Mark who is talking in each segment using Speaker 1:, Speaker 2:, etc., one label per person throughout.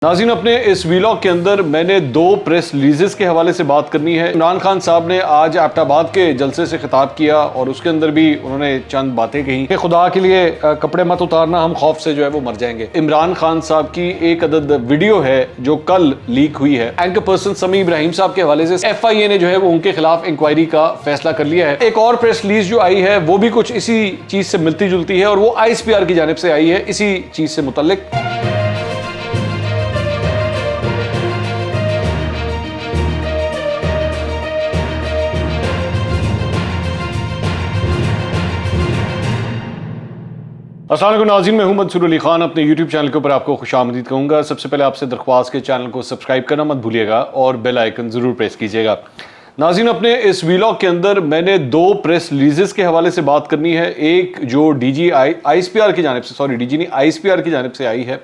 Speaker 1: नाज़रीन, अपने इस वीलॉग के अंदर मैंने दो प्रेस रिलीजेस के हवाले से बात करनी है। इमरान खान साहब ने आज एबटाबाद के जलसे से खिताब किया और उसके अंदर भी उन्होंने चंद बातें कही कि खुदा के लिए कपड़े मत उतारना, हम खौफ से जो है वो मर जाएंगे। इमरान खान साहब की एक अदद वीडियो है जो कल लीक हुई है। एंकर पर्सन समी इब्राहिम साहब के हवाले से FIA ने जो है वो उनके खिलाफ इंक्वायरी का फैसला कर लिया है। एक और प्रेस रिलीज जो आई है वो भी कुछ इसी चीज से मिलती जुलती है और वो ISPR की जानिब से आई है इसी चीज से मुतल्लिक। अस्सलाम वालेकुम नाज़रीन, मैं हूं मंसूर अली खान। अपने YouTube चैनल के ऊपर आपको खुशामदीद कहूँगा। सबसे पहले आपसे दरख्वास्त के चैनल को सब्सक्राइब करना मत भूलिएगा और बेल आइकन ज़रूर प्रेस कीजिएगा। नाज़रीन, अपने इस वीलॉग के अंदर मैंने दो प्रेस रिलीजेस के हवाले से बात करनी है। एक जो ISPR की जानिब से, DG नहीं ISPR की जानिब से आई है,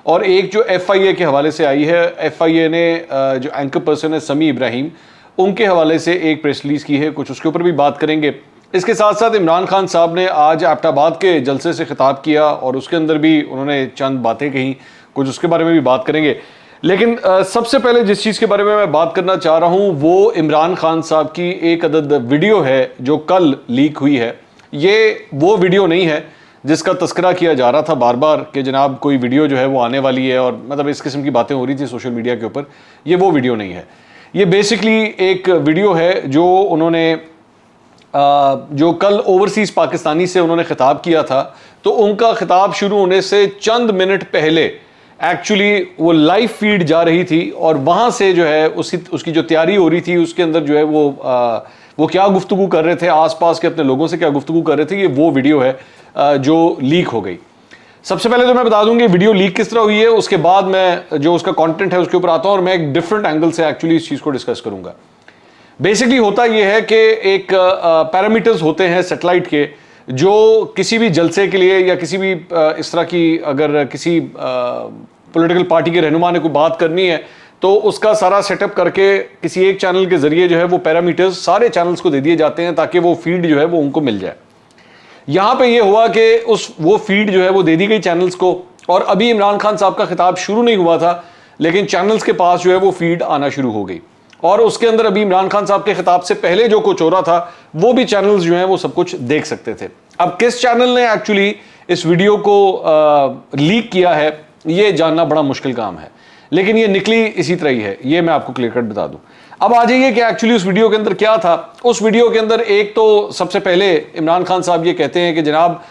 Speaker 1: और एक जो FIA के हवाले से आई है। FIA ने जो एंकर पर्सन है समी इब्राहिम, उनके हवाले से एक प्रेस रिलीज़ की है, कुछ उसके ऊपर भी बात करेंगे। इसके साथ साथ इमरान खान साहब ने आज एबटाबाद के जलसे से खिताब किया और उसके अंदर भी उन्होंने चंद बातें कही, कुछ उसके बारे में भी बात करेंगे। लेकिन सबसे पहले जिस चीज़ के बारे में मैं बात करना चाह रहा हूँ वो इमरान खान साहब की एक अदद वीडियो है जो कल लीक हुई है। ये वो वीडियो नहीं है जिसका तस्करा किया जा रहा था बार बार कि जनाब कोई वीडियो जो है वो आने वाली है और मतलब इस किस्म की बातें हो रही थी सोशल मीडिया के ऊपर। ये वो वीडियो नहीं है। ये बेसिकली एक वीडियो है जो उन्होंने जो कल ओवरसीज़ पाकिस्तानी से उन्होंने ख़िताब किया था, तो उनका ख़िताब शुरू होने से चंद मिनट पहले एक्चुअली वो लाइव फीड जा रही थी और वहाँ से जो है उसकी जो तैयारी हो रही थी उसके अंदर जो है वो क्या गुफ्तगू कर रहे थे, आसपास के अपने लोगों से क्या गुफ्तगू कर रहे थे, ये वो वीडियो है जो लीक हो गई। सबसे पहले तो मैं बता दूं कि वीडियो लीक किस तरह हुई है, उसके बाद मैं जो उसका कंटेंट है उसके ऊपर आता हूँ और मैं एक डिफरेंट एंगल से एक्चुअली इस चीज़ को डिस्कस करूँगा। बेसिकली होता यह है कि एक पैरामीटर्स होते हैं सैटेलाइट के जो किसी भी जलसे के लिए या किसी भी इस तरह की अगर किसी पॉलिटिकल पार्टी के रहनुमा ने कोई बात करनी है तो उसका सारा सेटअप करके किसी एक चैनल के जरिए जो है वो पैरामीटर्स सारे चैनल्स को दे दिए जाते हैं ताकि वो फीड जो है वो उनको मिल जाए। यहाँ पे ये हुआ कि वो फीड जो है वो दे दी गई चैनल्स को और अभी इमरान खान साहब का खिताब शुरू नहीं हुआ था लेकिन चैनल्स के पास जो है वो फीड आना शुरू हो गई और उसके अंदर अभी इमरान खान साहब के खिताब से पहले जो कुछ हो रहा था वो भी चैनल्स जो हैं वो सब कुछ देख सकते थे। अब किस चैनल ने एक्चुअली इस वीडियो को लीक किया है ये जानना बड़ा मुश्किल काम है, लेकिन ये निकली इसी तरह ही है, ये मैं आपको क्लियर कट बता दूं। अब आ जाइए कि एक्चुअली उस वीडियो के अंदर क्या था। उस वीडियो के अंदर एक तो सबसे पहले इमरान खान साहब ये कहते हैं कि जनाब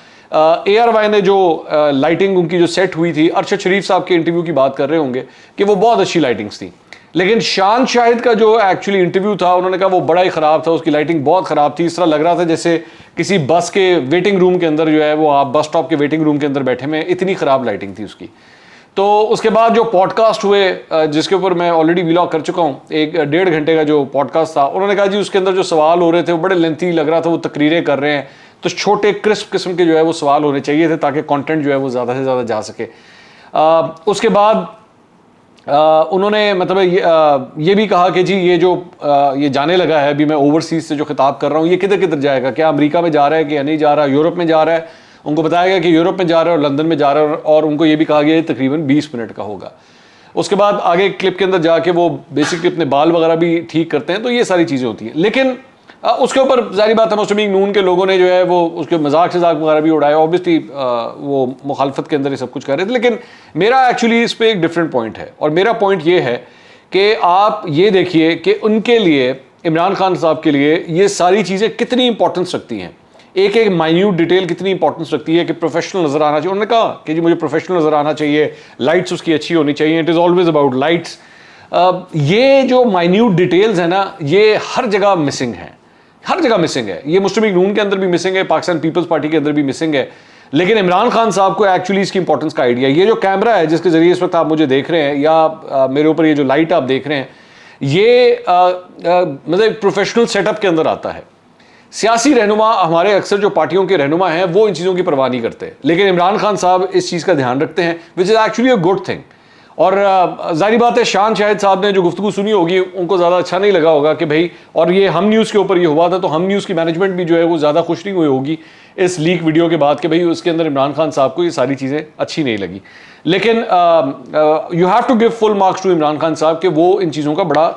Speaker 1: ARY ने जो लाइटिंग उनकी जो सेट हुई थी, अरशद शरीफ साहब के इंटरव्यू की बात कर रहे होंगे कि वो बहुत अच्छी लाइटिंग्स थी, लेकिन शान शाहिद का जो एक्चुअली इंटरव्यू था उन्होंने कहा वो बड़ा ही ख़राब था, उसकी लाइटिंग बहुत ख़राब थी। इस तरह लग रहा था जैसे किसी बस के वेटिंग रूम के अंदर जो है वो आप बस स्टॉप के वेटिंग रूम के अंदर बैठे में, इतनी ख़राब लाइटिंग थी उसकी। तो उसके बाद जो पॉडकास्ट हुए जिसके ऊपर मैं ऑलरेडी व्लॉग कर चुका हूँ, 1-1.5 घंटे का जो पॉडकास्ट था, उन्होंने कहा जी उसके अंदर जो सवाल हो रहे थे वो बड़े लेंथी लग रहा था, वो तकरीरें कर रहे हैं, तो छोटे क्रिस्प किस्म के जो है वो सवाल होने चाहिए थे ताकि कॉन्टेंट जो है वो ज़्यादा से ज़्यादा जा सके। उसके बाद उन्होंने मतलब ये भी कहा कि जी ये जाने लगा है, अभी मैं ओवरसीज से जो खिताब कर रहा हूँ ये किधर किधर जाएगा, क्या अमेरिका में जा रहा है कि नहीं जा रहा, यूरोप में जा रहा है। उनको बताया गया कि यूरोप में जा रहा है और लंदन में जा रहा है और उनको ये भी कहा गया तकरीबन 20 मिनट का होगा। उसके बाद आगे क्लिप के अंदर जाके वो बेसिकली अपने बाल वगैरह भी ठीक करते हैं, तो ये सारी चीज़ें होती हैं। लेकिन उसके ऊपर जारी बात है मुस्लिम लीग नून के लोगों ने जो है वो उसके मजाक शजाक वगैरह भी उड़ाया। ऑब्वियसली वो मुखालफत के अंदर ये सब कुछ कर रहे थे, लेकिन मेरा एक्चुअली इस पर एक डिफरेंट पॉइंट है और मेरा पॉइंट ये है कि आप ये देखिए कि उनके लिए, इमरान खान साहब के लिए ये सारी चीज़ें कितनी इंपॉर्टेंस रखती हैं, एक एक माइन्यूट डिटेल कितनी इंपॉर्टेंस रखती है कि प्रोफेशनल नज़र आना चाहिए। उन्होंने कहा कि जी मुझे प्रोफेशनल नज़र आना चाहिए, लाइट्स उसकी अच्छी होनी चाहिए, it is always about lights. ये जो माइन्यूट डिटेल्स है ना ये हर जगह मिसिंग है, हर जगह मिसिंग है। ये मुस्लिम लीग नून के अंदर भी मिसिंग है, पाकिस्तान पीपल्स पार्टी के अंदर भी मिसिंग है, लेकिन इमरान खान साहब को एक्चुअली इसकी इंपॉर्टेंस का आइडिया। ये जो कैमरा है जिसके जरिए इस वक्त आप मुझे देख रहे हैं या मेरे ऊपर ये जो लाइट आप देख रहे हैं, ये मतलब प्रोफेशनल सेटअप के अंदर आता है। सियासी रहनुमा, हमारे अक्सर जो पार्टियों के रहनुमा हैं वो इन चीज़ों की परवाह नहीं करते, लेकिन इमरान खान साहब इस चीज़ का ध्यान रखते हैं, which is actually a good thing. और जाहिर बात है शान शाहिद साहब ने जो गुफ्तगू सुनी होगी उनको ज़्यादा अच्छा नहीं लगा होगा कि भाई, और ये हम न्यूज़ के ऊपर ये हुआ था, तो हम न्यूज़ की मैनेजमेंट भी जो है वो ज़्यादा खुश नहीं हुई होगी इस लीक वीडियो के बाद कि भाई उसके अंदर इमरान खान साहब को ये सारी चीज़ें अच्छी नहीं लगी। लेकिन you have to give full marks to Imran Khan साहब कि वो इन चीज़ों का बड़ा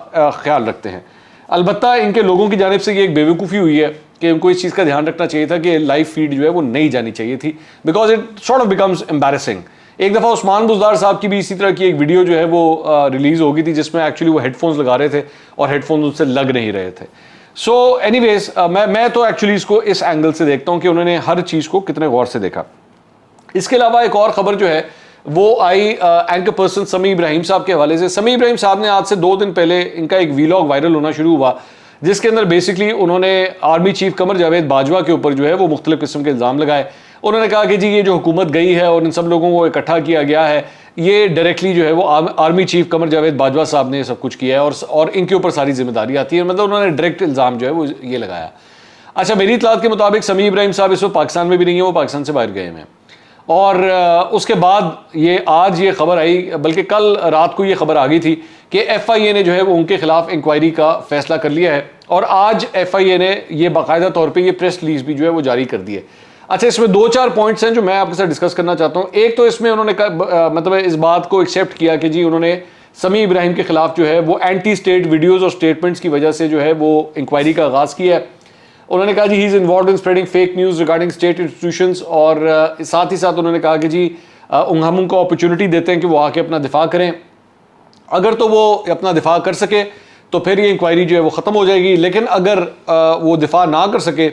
Speaker 1: ख्याल रखते हैं। अलबत्ता इनके लोगों की जानिब से ये एक बेवकूफ़ी हुई है कि उनको इस चीज़ का ध्यान रखना चाहिए था कि लाइव फीड जो है वो नहीं जानी चाहिए थी, because it sort of becomes embarrassing. एक दफ़ा उस्मान बुज़दार साहब की भी इसी तरह की एक वीडियो जो है वो रिलीज़ हो गई थी जिसमें एक्चुअली वो हेडफोन्स लगा रहे थे और हेडफोन्स उनसे लग नहीं रहे थे। सो एनीवेज मैं तो एक्चुअली इसको इस एंगल से देखता हूँ कि उन्होंने हर चीज़ को कितने गौर से देखा। इसके अलावा एक और ख़बर जो है वो आई एंकर पर्सन समी इब्राहिम साहब के हवाले से। समी इब्राहिम साहब ने आज से 2 दिन पहले इनका एक वीलॉग वायरल होना शुरू हुआ जिसके अंदर बेसिकली उन्होंने आर्मी चीफ कमर जावेद बाजवा के ऊपर जो है वो मुख्तलिफ किस्म के इल्ज़ाम लगाए। उन्होंने कहा कि जी ये जो हुकूमत गई है और इन सब लोगों को इकट्ठा किया गया है, ये डायरेक्टली जो है वो आर्मी चीफ कमर जावेद बाजवा साहब ने सब कुछ किया है और इनके ऊपर सारी जिम्मेदारी आती है। मतलब उन्होंने डायरेक्ट इल्ज़ाम जो है वो ये लगाया। अच्छा, मेरी इतलात के मुताबिक समी इब्राहिम साहब इस वक्त पाकिस्तान में भी नहीं है, वो पाकिस्तान से बाहर गए हैं। और उसके बाद ये आज ये खबर आई, बल्कि कल रात को ये खबर आ गई थी कि FIA ने जो है वो उनके खिलाफ इंक्वायरी का फैसला कर लिया है और आज FIA ने ये बाकायदा तौर पे ये प्रेस रिलीज भी जो है वो जारी कर दी है। अच्छा, इसमें 2-4 पॉइंट्स हैं जो मैं आपके साथ डिस्कस करना चाहता हूँ। एक तो इसमें उन्होंने मतलब इस बात को एक्सेप्ट किया कि जी उन्होंने समी इब्राहिम के खिलाफ जो है वो एंटी स्टेट वीडियोज़ और स्टेटमेंट्स की वजह से जो है वो इंक्वायरी का आगाज़ किया है। उन्होंने कहा जी he is involve in spreading fake news regarding state institutions और साथ ही साथ उन्होंने कहा कि जी हम उनको अपॉर्चुनिटी देते हैं कि वो आके अपना दिफा करें। अगर तो वो अपना दिफा कर सके तो फिर ये इंक्वायरी जो है वो ख़त्म हो जाएगी, लेकिन अगर वो दिफा ना कर सके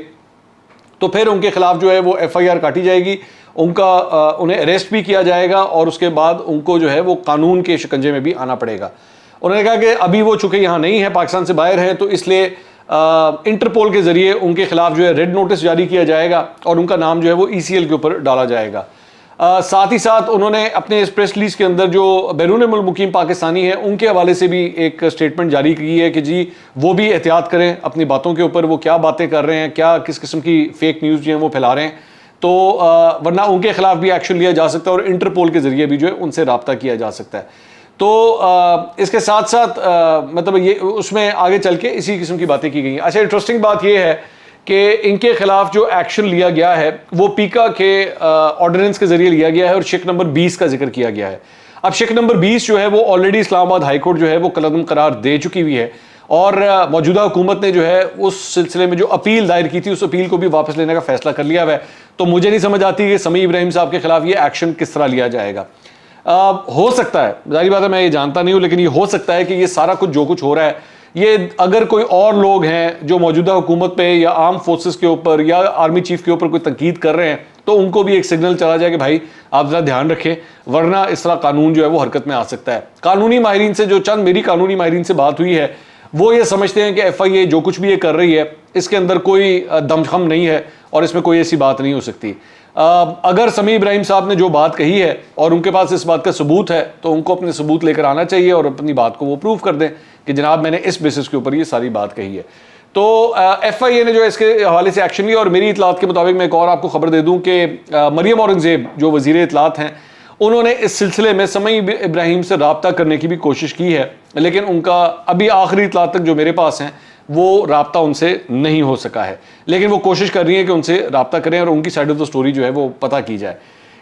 Speaker 1: तो फिर उनके खिलाफ जो है वो FIR काटी जाएगी, उन्हें अरेस्ट भी किया जाएगा और उसके बाद उनको जो है वो कानून के शिकंजे में भी आना पड़ेगा। उन्होंने कहा कि अभी वो चूँकि यहाँ नहीं है, पाकिस्तान से बाहर हैं, तो इसलिए इंटरपोल के ज़रिए उनके खिलाफ जो है रेड नोटिस जारी किया जाएगा और उनका नाम जो है वो ECL के ऊपर डाला जाएगा। साथ ही साथ उन्होंने अपने इस प्रेस रिलीज के अंदर जो बैरून मुल्क मुकीम पाकिस्तानी है उनके हवाले से भी एक स्टेटमेंट जारी की है कि जी वो भी एहतियात करें अपनी बातों के ऊपर, वो क्या बातें कर रहे हैं, क्या किस किस्म की फेक न्यूज़ जो है वो फैला रहे हैं, तो वरना उनके खिलाफ भी एक्शन लिया जा सकता है और इंटरपोल के ज़रिए भी जो है उनसे रब्ता किया जा सकता है। तो इसके साथ साथ मतलब ये उसमें आगे चल के इसी किस्म की बातें की गई हैं। अच्छा, इंटरेस्टिंग बात ये है कि इनके खिलाफ जो एक्शन लिया गया है वो पीका के ऑर्डिनेंस के जरिए लिया गया है और शिक नंबर 20 का जिक्र किया गया है। अब शिक नंबर 20 जो है वो ऑलरेडी इस्लामाबाद हाई कोर्ट जो है वो कलअदम करार दे चुकी हुई है और मौजूदा हुकूमत ने जो है उस सिलसिले में जो अपील दायर की थी उस अपील को भी वापस लेने का फैसला कर लिया हुआ है। तो मुझे नहीं समझ आती कि समी इब्राहिम साहब के खिलाफ ये एक्शन किस तरह लिया जाएगा। हो सकता है, जाहिर बात है मैं ये जानता नहीं हूँ, लेकिन ये हो सकता है कि ये सारा कुछ जो कुछ हो रहा है ये अगर कोई और लोग हैं जो मौजूदा हुकूमत पे या आर्म फोर्सेस के ऊपर या आर्मी चीफ के ऊपर कोई तनकीद कर रहे हैं तो उनको भी एक सिग्नल चला जाए कि भाई आप ज़रा ध्यान रखें, वरना इस तरह कानून जो है वो हरकत में आ सकता है। कानूनी माहिरीन से जो चंद मेरी कानूनी माहिरीन से बात हुई है वो ये समझते हैं कि FIA जो कुछ भी ये कर रही है इसके अंदर कोई दमखम नहीं है और इसमें कोई ऐसी बात नहीं हो सकती। अगर समी इब्राहिम साहब ने जो बात कही है और उनके पास इस बात का सबूत है तो उनको अपने सबूत लेकर आना चाहिए और अपनी बात को वो प्रूव कर दें कि जनाब मैंने इस बेसिस के ऊपर ये सारी बात कही है। तो FIA ने जो इसके हवाले से एक्शन लिया और मेरी इतलात के मुताबिक मैं एक और आपको खबर दे दूं कि मरियम औरंगजेब जो वज़ीर इतलात हैं उन्होंने इस सिलसिले में समी इब्राहिम से रब्ता करने की भी कोशिश की है, लेकिन उनका अभी आखिरी इतलात तक जो मेरे पास हैं वो रब्ता उनसे नहीं हो सका है, लेकिन वो कोशिश कर रही है कि उनसे रब्ता करें और उनकी साइड ऑफ द स्टोरी जो है वो पता की जाए।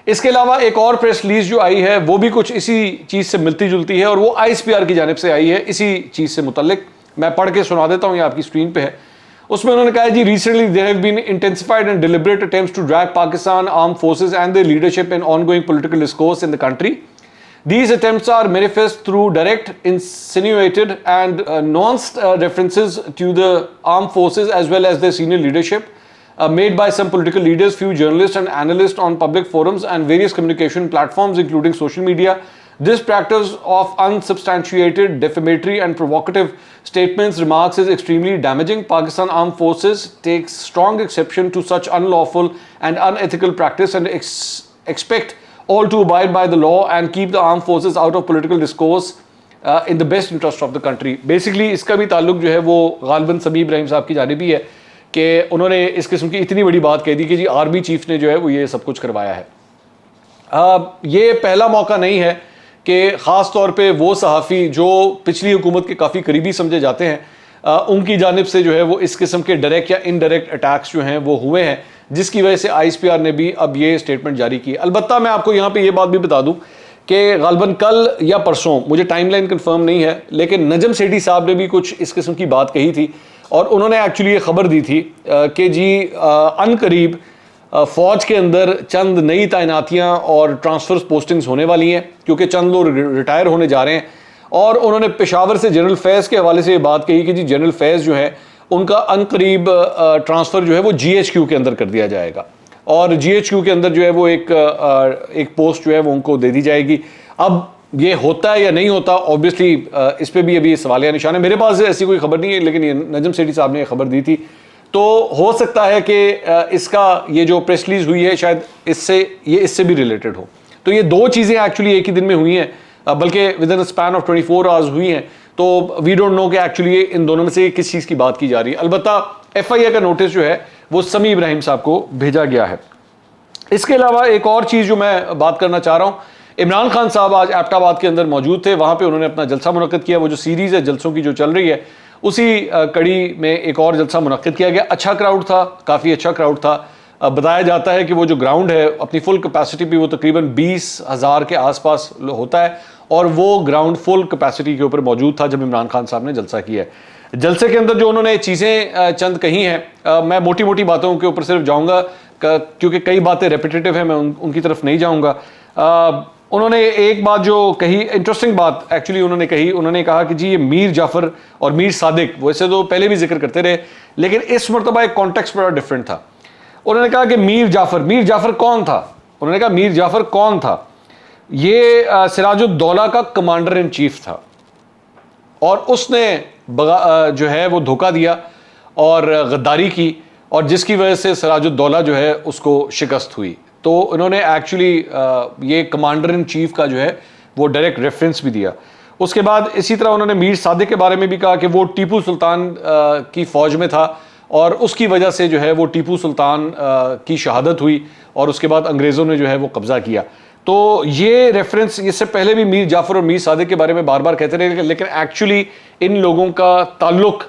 Speaker 1: इसके अलावा एक और प्रेस रिलीज जो आई है वो भी कुछ इसी चीज़ से मिलती जुलती है और वो ISPR की जानिब से आई है इसी चीज़ से मुतल्लिक। मैं पढ़ के सुना देता हूँ, ये आपकी स्क्रीन पे है। उसमें उन्होंने कहा जी recently there have been intensified and deliberate attempts to drag Pakistan arm forces and their leadership in ongoing political discourse in the country. These attempts are manifest through direct, insinuated and nuanced references to the armed forces as well as their senior leadership made by some political leaders, few journalists and analysts on public forums and various communication platforms including social media. This practice of unsubstantiated, defamatory and provocative statements, remarks is extremely damaging. Pakistan Armed Forces takes strong exception to such unlawful and unethical practice and expect all to abide by the law and keep the armed forces out of political discourse in the best interest of the country. Basically इसका भी ताल्लुक जो है वो गालिबन समी इब्राहिम साहब की जानिब ही है कि उन्होंने इस किस्म की इतनी बड़ी बात कह दी कि जी आर्मी चीफ ने जो है वो ये सब कुछ करवाया है। ये पहला मौका नहीं है कि ख़ास तौर पे वो सहाफ़ी जो पिछली हुकूमत के काफ़ी करीबी समझे जाते हैं, उनकी जानिब से जो है वो इस किस्म के डायरेक्ट या इनडायरेक्ट अटैक्स जो हैं वो हुए हैं, जिसकी वजह से ISPR ने भी अब ये स्टेटमेंट जारी की। अलबत्ता मैं आपको यहाँ पे ये बात भी बता दूँ कि गालबन कल या परसों, मुझे टाइमलाइन कंफर्म नहीं है, लेकिन नजम सेठी साहब ने भी कुछ इस किस्म की बात कही थी और उन्होंने एक्चुअली ये खबर दी थी कि जी अनकरीब फ़ौज के अंदर चंद नई तैनातियाँ और ट्रांसफ़र्स पोस्टिंग्स होने वाली हैं, क्योंकि चंद लोग रिटायर होने जा रहे हैं। और उन्होंने पेशावर से जनरल फैज़ के हवाले से ये बात कही कि जी जनरल फैज़ जो है उनका अनकरीब ट्रांसफ़र जो है वो GHQ के अंदर कर दिया जाएगा और GHQ के अंदर जो है वो एक पोस्ट जो है वो उनको दे दी जाएगी। अब ये होता है या नहीं होता, ऑब्वियसली इस पर भी अभी सवालिया निशान है। मेरे पास ऐसी कोई खबर नहीं है, लेकिन ये नजम सेठी साहब ने खबर दी थी, तो हो सकता है कि इसका ये जो प्रेस रिलीज हुई है शायद इससे भी रिलेटेड हो। तो ये दो चीज़ें एक्चुअली एक ही दिन में हुई हैं, बल्कि with in span of 24 hours हुई हैं। तो वी डोंट नो कि एक्चुअली इन दोनों में से किस चीज़ की बात की जा रही है। अलबत्ता FIA का नोटिस जो है वो समी इब्राहिम साहब को भेजा गया है। इसके अलावा एक और चीज़ जो मैं बात करना चाह रहा हूँ, इमरान खान साहब आज एबटाबाद के अंदर मौजूद थे, वहाँ पे उन्होंने अपना जलसा मुनक्किद किया। वो जो सीरीज़ है जलसों की जो चल रही है, उसी कड़ी में एक और जलसा मुनक्किद किया गया। अच्छा क्राउड था, काफ़ी अच्छा क्राउड था। बताया जाता है कि वो जो ग्राउंड है अपनी फुल कैपेसिटी पे वो तकरीबन 20,000 के आसपास होता है और वो ग्राउंड फुल कैपेसिटी के ऊपर मौजूद था जब इमरान खान साहब ने जलसा किया है। जलसे के अंदर जो उन्होंने चीज़ें चंद कही हैं, मैं मोटी मोटी बातों के ऊपर सिर्फ जाऊँगा क्योंकि कई बातें रेपिटेटिव हैं, मैं उनकी तरफ नहीं जाऊँगा। उन्होंने एक बात जो कही, इंटरेस्टिंग बात एक्चुअली उन्होंने कही, उन्होंने कहा कि जी ये मीर जाफ़र और मीर सादिक वैसे तो पहले भी जिक्र करते रहे, लेकिन इस मरतबा एक कॉन्टेक्स्ट बड़ा डिफरेंट था। उन्होंने कहा कि मीर जाफ़र कौन था? उन्होंने कहा मीर जाफ़र कौन था? ये सिराजुद्दौला का कमांडर इन चीफ था और उसने जो है वो धोखा दिया और गद्दारी की और जिसकी वजह से सिराजुद्दौला जो है उसको शिकस्त हुई। तो उन्होंने एक्चुअली ये कमांडर इन चीफ का जो है वो डायरेक्ट रेफरेंस भी दिया। उसके बाद इसी तरह उन्होंने मीर सादिक के बारे में भी कहा कि वो टीपू सुल्तान की फ़ौज में था और उसकी वजह से जो है वो टीपू सुल्तान की शहादत हुई और उसके बाद अंग्रेज़ों ने जो है वो कब्ज़ा किया। तो ये रेफरेंस, इससे पहले भी मीर जाफ़र और मीर सादिक के बारे में बार बार कहते रहे, लेकिन एक्चुअली इन लोगों का ताल्लुक़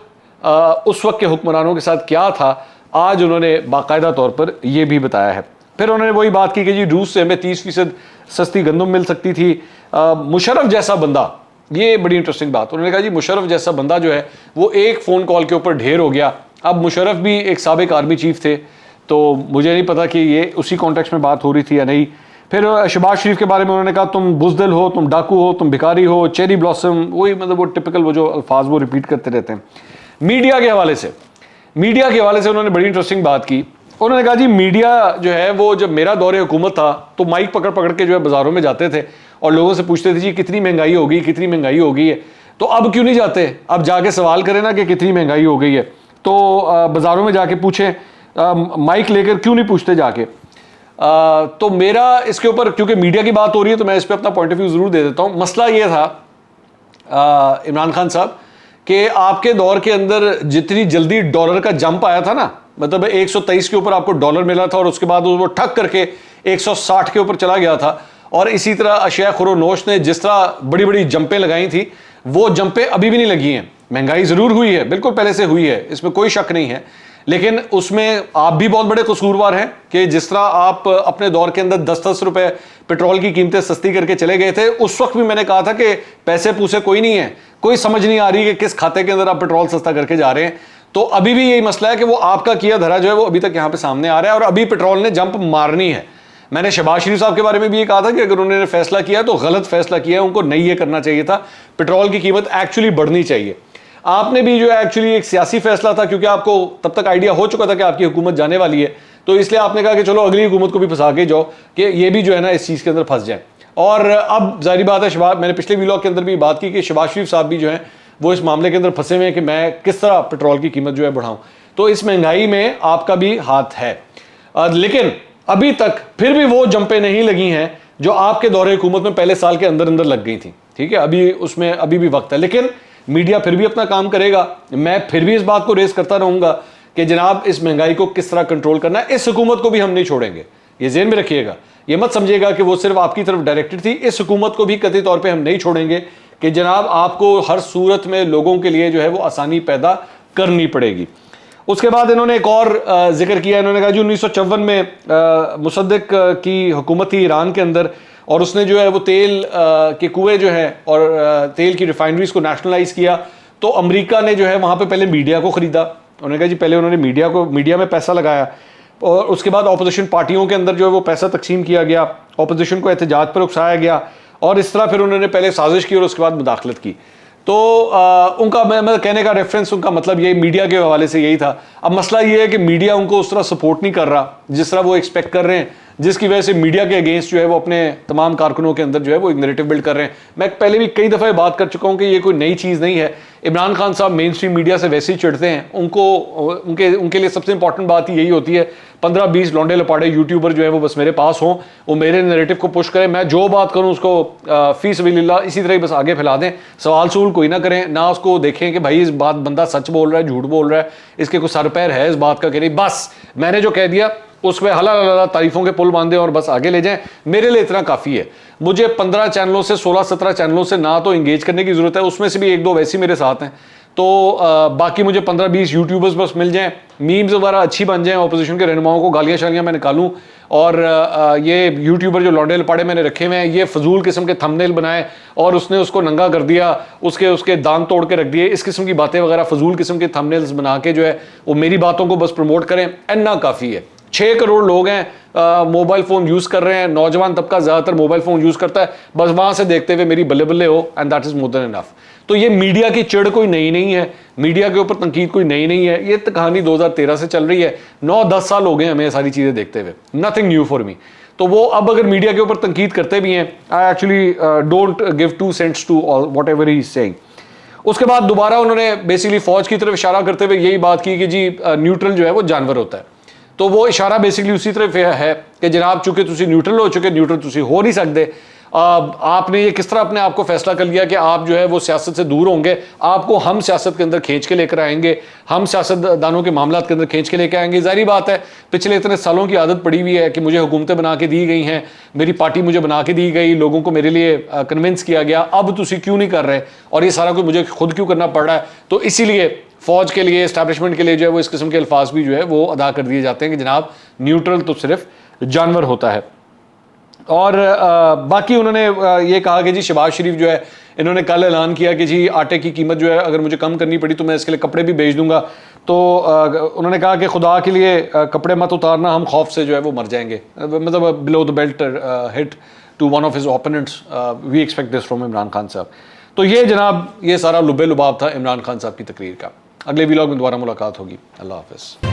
Speaker 1: उस वक्त के हुक्मरानों के साथ क्या था, आज उन्होंने बाकायदा तौर पर यह भी बताया है। फिर उन्होंने वही बात की कि जी रूस से हमें 30% सस्ती गंदम मिल सकती थी। मुशर्रफ जैसा बंदा, ये बड़ी इंटरेस्टिंग बात, उन्होंने कहा जी मुशर्रफ जैसा बंदा जो है वो एक फ़ोन कॉल के ऊपर ढेर हो गया। अब मुशर्रफ भी एक साबिक आर्मी चीफ थे, तो मुझे नहीं पता कि ये उसी कॉन्टेक्स्ट में बात हो रही थी या नहीं। फिर शहबाज शरीफ के बारे में उन्होंने कहा तुम बुज़दिल हो, तुम डाकू हो, तुम भिखारी हो, चेरी ब्लॉसम, वही मतलब वो टिपिकल वो जो अल्फाज वो रिपीट करते रहते हैं। मीडिया के हवाले से उन्होंने बड़ी इंटरेस्टिंग बात की। उन्होंने कहा जी मीडिया जो है वो जब मेरा दौरे हुकूमत था तो माइक पकड़ पकड़ के जो है बाज़ारों में जाते थे और लोगों से पूछते थे जी कितनी महंगाई हो गई है। तो अब क्यों नहीं जाते, अब जाके सवाल करें ना कि कितनी महंगाई हो गई है, तो बाज़ारों में जाके पूछें, माइक लेकर क्यों नहीं पूछते जाके। तो मेरा इसके ऊपर, क्योंकि मीडिया की बात हो रही है तो मैं इस पर अपना पॉइंट ऑफ व्यू ज़रूर दे देता हूँ। मसला ये था इमरान खान साहब कि आपके दौर के अंदर जितनी जल्दी डॉलर का जंप आया था ना, मतलब 123 के ऊपर आपको डॉलर मिला था और उसके बाद वो ठक करके 160 के ऊपर चला गया था, और इसी तरह अशिया खुरोनोश ने जिस तरह बड़ी बड़ी जंपें लगाई थी वो जंपें अभी भी नहीं लगी हैं। महंगाई ज़रूर हुई है, बिल्कुल पहले से हुई है, इसमें कोई शक नहीं है, लेकिन उसमें आप भी बहुत बड़े कसूरवार हैं कि जिस तरह आप अपने दौर के अंदर 10-10 रुपए पेट्रोल की कीमतें सस्ती करके चले गए थे, उस वक्त भी मैंने कहा था कि पैसे पूसे कोई नहीं है, कोई समझ नहीं आ रही कि किस खाते के अंदर आप पेट्रोल सस्ता करके जा रहे हैं। तो अभी भी यही मसला है कि वो आपका किया धरा जो है वो अभी तक यहाँ पे सामने आ रहा है और अभी पेट्रोल ने जंप मारनी है। मैंने शहबाज शरीफ साहब के बारे में भी ये कहा था कि अगर उन्होंने फैसला किया तो गलत फैसला किया है, उनको नहीं ये करना चाहिए था, पेट्रोल की कीमत एक्चुअली बढ़नी चाहिए। आपने भी जो है एक्चुअली एक सियासी फैसला था, क्योंकि आपको तब तक आइडिया हो चुका था कि आपकी हुकूमत जाने वाली है, तो इसलिए आपने कहा कि चलो अगली हुकूमत को भी फंसा के जाओ कि ये भी जो है ना इस चीज़ के अंदर फंस जाए। और अब जाहिर बात है, मैंने पिछले व्लॉग के अंदर भी बात की कि शहबाज शरीफ साहब भी जो है वो इस मामले के अंदर फंसे हुए हैं कि मैं किस तरह पेट्रोल की कीमत जो है बढ़ाऊं। तो इस महंगाई में आपका भी हाथ है, लेकिन अभी तक फिर भी वो जंपें नहीं लगी हैं जो आपके दौरे हुकूमत में पहले साल के अंदर अंदर लग गई थी। ठीक है, अभी उसमें अभी भी वक्त है, लेकिन मीडिया फिर भी अपना काम करेगा। मैं फिर भी इस बात को रेस करता रहूंगा कि जनाब इस महंगाई को किस तरह कंट्रोल करना है। इस हुकूमत को भी हम नहीं छोड़ेंगे, ये ज़हन में रखिएगा। ये मत समझिएगा कि वो सिर्फ आपकी तरफ डायरेक्टेड थी। इस हुकूमत को भी कतई तौर पे हम नहीं छोड़ेंगे कि जनाब आपको हर सूरत में लोगों के लिए जो है वो आसानी पैदा करनी पड़ेगी। उसके बाद इन्होंने एक और जिक्र किया, इन्होंने कहा जी 1954 में मुसद्दिक की हुकूमत थी ईरान के अंदर, और उसने जो है वो तेल के कुएँ जो है और तेल की रिफाइनरीज को नेशनलाइज किया। तो अमेरिका ने जो है वहाँ पे पहले मीडिया को ख़रीदा। उन्होंने कहा जी पहले उन्होंने मीडिया में पैसा लगाया, और उसके बाद अपोजिशन पार्टियों के अंदर जो है वो पैसा तकसीम किया गया, अपोजिशन को एहतजाज पर उकसाया गया, और इस तरह फिर उन्होंने पहले साजिश की और उसके बाद मुदाखलत की। तो उनका मैं कहने का रेफरेंस, उनका मतलब ये मीडिया के हवाले से यही था। अब मसला ये है कि मीडिया उनको उस तरह सपोर्ट नहीं कर रहा जिस तरह वो एक्सपेक्ट कर रहे हैं, जिसकी वजह से मीडिया के अगेंस्ट जो है वो अपने तमाम कारकुनों के अंदर जो है वो एक नैरेटिव बिल्ड कर रहे हैं। मैं पहले भी कई दफ़ा बात कर चुका हूँ कि ये कोई नई चीज़ नहीं है। इमरान खान साहब मेन स्ट्रीम मीडिया से वैसे ही चिढ़ते हैं, उनके लिए सबसे इंपॉर्टेंट बात यही होती है 15-20 लौंडे लपाड़े यूट्यूबर जो है वो बस मेरे पास हों, वो मेरे नैरेटिव को पुश करें, मैं जो बात करूं उसको फी सबिलिल्लाह इसी तरह ही बस आगे फैला दें, सवाल सवाल कोई ना करें, ना उसको देखें कि भाई इस बात बंदा सच बोल रहा है झूठ बोल रहा है, इसके कुछ सर पैर है इस बात का कि नहीं, बस मैंने जो कह दिया उस पर हला तारीफों के पुल बांधे और बस आगे ले जाएं। मेरे लिए इतना काफ़ी है। मुझे 15 चैनलों से 16-17 चैनलों से ना तो इंगेज करने की ज़रूरत है, उसमें से भी 1-2 वैसे मेरे साथ हैं, तो बाकी मुझे 15-20 यूट्यूबर्स बस मिल जाएं, मीम्स वगैरह अच्छी बन जाएं, अपोजिशन के रहनुमाओं को गालियाँ शालियाँ मैं निकालूं, और ये यूट्यूबर जो लौंडे लपाड़े मैंने रखे हुए हैं ये फजूल किस्म के थंबनेल बनाए और उसने उसको नंगा कर दिया, उसके दांत तोड़ के रख दिए, इस किस्म की बातें वगैरह फजूल किस्म के थंबनेल्स बना के जो है वो मेरी बातों को बस प्रमोट करें, इतना काफ़ी है। 6 करोड़ लोग हैं मोबाइल फ़ोन यूज़ कर रहे हैं, नौजवान तबका ज़्यादातर मोबाइल फ़ोन यूज़ करता है, बस वहाँ से देखते हुए मेरी बल्ले बल्ले हो, and that is more than enough. तो ये मीडिया की चिड़ कोई नई नहीं है, मीडिया के ऊपर तनकीद कोई नई नहीं है, ये कहानी 2013 से चल रही है, 9-10 साल हो गए हमें सारी चीज़ें देखते हुए, नथिंग न्यू फॉर मी। तो वो अब अगर मीडिया के ऊपर तनकीद करते भी हैं, I actually don't give 2 cents to whatever he is saying. उसके बाद दोबारा उन्होंने बेसिकली फ़ौज की तरफ इशारा करते हुए यही बात की कि जी न्यूट्रल जो है वो जानवर होता है। तो वो इशारा बेसिकली उसी तरफ है कि जनाब चूंकि तुसी न्यूट्रल हो चुके, न्यूट्रल तुसी हो नहीं सकते, आपने ये किस तरह अपने आप को फैसला कर लिया कि आप जो है वो सियासत से दूर होंगे, आपको हम सियासत के अंदर खींच के लेकर आएंगे, हम सियासतदानों के मामलात के अंदर खींच के लेकर आएंगे। जाहिर बात है पिछले इतने सालों की आदत पड़ी हुई है कि मुझे हुकूमतें बना के दी गई हैं, मेरी पार्टी मुझे बना के दी गई, लोगों को मेरे लिए कन्विंस किया गया, अब तुसी क्यों नहीं कर रहे और ये सारा कुछ मुझे खुद क्यों करना पड़ रहा है। तो इसीलिए फ़ौज के लिए, एस्टैब्लिशमेंट के लिए जो है वो इस किस्म के अल्फाज भी जो है वो अदा कर दिए जाते हैं कि जनाब न्यूट्रल तो सिर्फ जानवर होता है। और बाकी उन्होंने ये कहा कि जी शहबाज शरीफ जो है, इन्होंने कल ऐलान किया कि जी आटे की कीमत जो है अगर मुझे कम करनी पड़ी तो मैं इसके लिए कपड़े भी बेच दूंगा। तो उन्होंने कहा कि खुदा के लिए कपड़े मत उतारना, हम खौफ से जो है वो मर जाएंगे, मतलब below the belt hit to one of his opponents, we expect this from Imran Khan साहब। तो ये जनाब ये सारा लुबे लुबाब था इमरान खान साहब की तकरीर का। अगले व्लॉग में दोबारा मुलाकात होगी। अल्लाह हाफ़िज़।